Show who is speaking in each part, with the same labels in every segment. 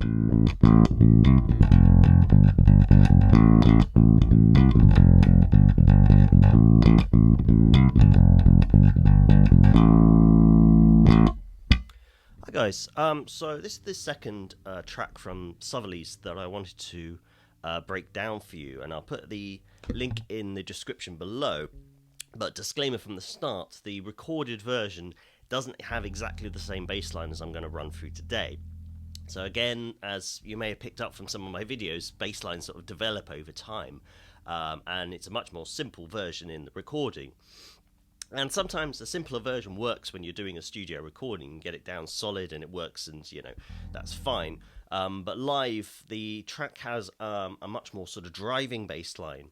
Speaker 1: Hi guys, so this is the second track from Southerly's that I wanted to break down for you, and I'll put the link in the description below. But disclaimer from the start, the recorded version doesn't have exactly the same bass line as I'm going to run through today. So again, as you may have picked up from some of my videos, bass lines sort of develop over time, and it's a much more simple version in the recording. And sometimes a simpler version works when you're doing a studio recording, you get it down solid and it works, and that's fine. But live, the track has a much more sort of driving bass line.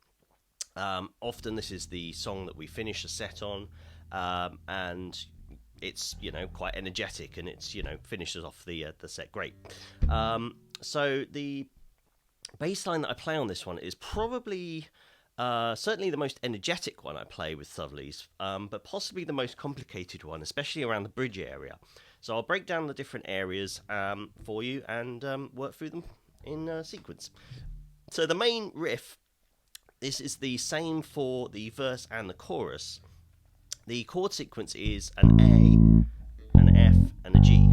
Speaker 1: Often this is the song that we finish a set on, and it's quite energetic, and it's finishes off the set great. So the bass line that I play on this one is probably certainly the most energetic one I play with Southerly's, but possibly the most complicated one, especially around the bridge area. So I'll break down the different areas for you and work through them in sequence. So the main riff, this is the same for the verse and the chorus. The chord sequence is an A, an F, and a G.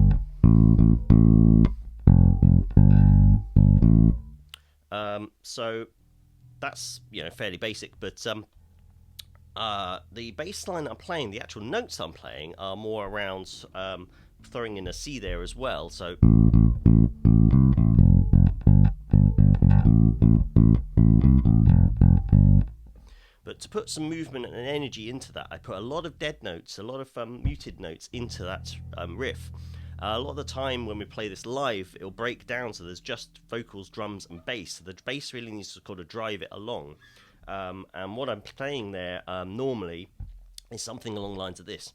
Speaker 1: So that's fairly basic, but the bass line I'm playing, the actual notes I'm playing, are more around throwing in a C there as well. So but to put some movement and energy into that, I put a lot of dead notes, a lot of muted notes into that riff. A lot of the time when we play this live, it'll break down, so there's just vocals, drums, and bass. So the bass really needs to kind of drive it along. And what I'm playing there normally is something along the lines of this.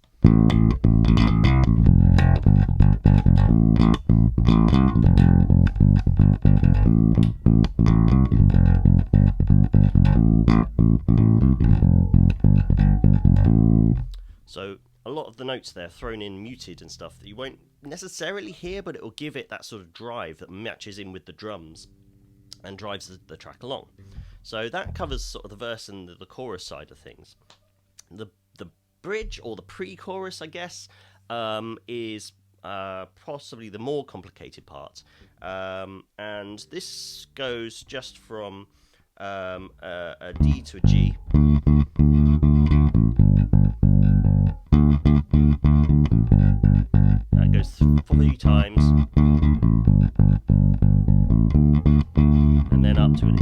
Speaker 1: So a lot of the notes there thrown in muted and stuff that you won't necessarily hear, but it will give it that sort of drive that matches in with the drums and drives the track along. So that covers sort of the verse and the chorus side of things. The bridge, or the pre-chorus, I guess, is possibly the more complicated part. And this goes just from a D to a G. That goes 3 times, and then up to an E.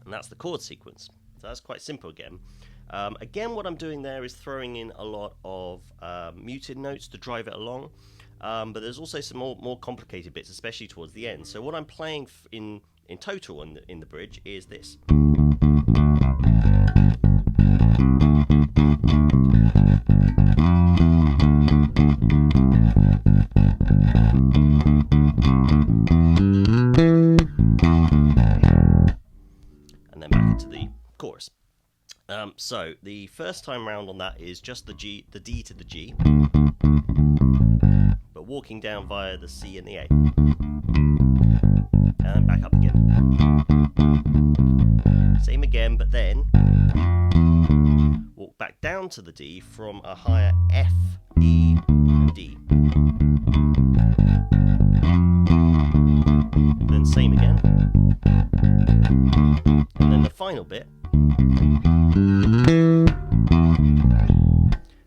Speaker 1: And that's the chord sequence. So that's quite simple again. Again, what I'm doing there is throwing in a lot of muted notes to drive it along. But there's also some more complicated bits, especially towards the end. So what I'm playing in total in the bridge is this. And then back into the chorus. So the first time round on that is just the D to the G, but walking down via the C and the A, and back up again. Same again, but then walk back down to the D from a higher F, E, and D. Then same again. And then the final bit.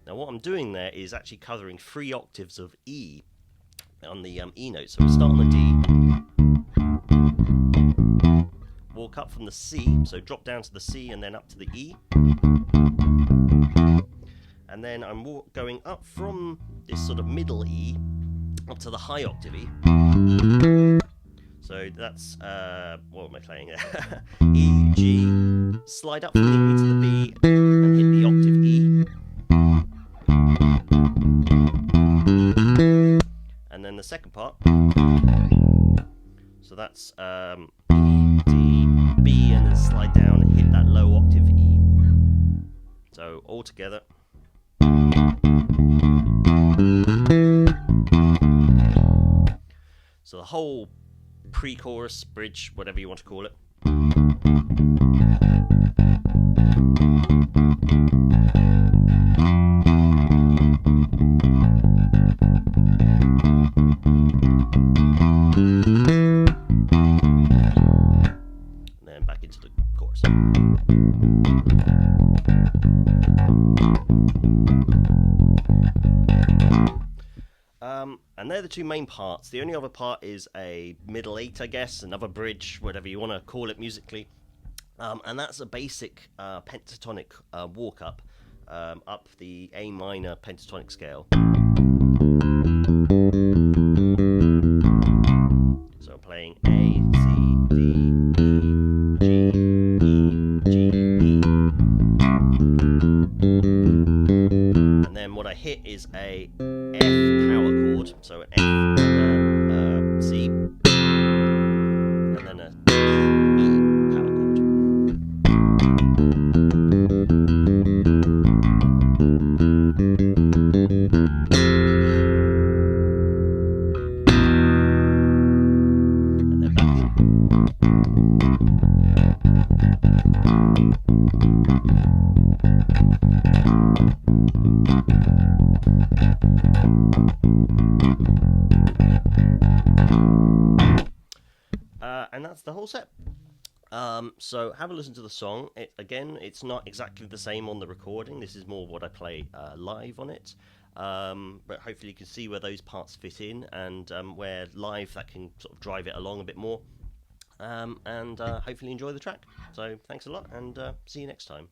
Speaker 1: Now what I'm doing there is actually covering 3 octaves of E on the E note. So we start on the D, walk up from the C, so drop down to the C and then up to the E. And then I'm going up from this sort of middle E up to the high octave E. So that's, what am I playing there? E, G, slide up from the E to the B and hit the octave E. And then the second part, so that's E, D, B, and then slide down and hit that low octave E. So all together. So the whole pre-chorus, bridge, whatever you want to call it. And then back into the chorus. And they're the two main parts. The only other part is a middle eight, I guess, another bridge, whatever you want to call it musically. And that's a basic pentatonic walk up the A minor pentatonic scale. So I'm playing A, C, D, E, G, E, G, E. And then what I hit is a F power chord, so an F, C, and then a E power chord. And then back in. And that's the whole set. So have a listen to the song. It's not exactly the same on the recording. This is more what I play live on it. But hopefully you can see where those parts fit in, and where live that can sort of drive it along a bit more. And hopefully enjoy the track. So thanks a lot, and see you next time.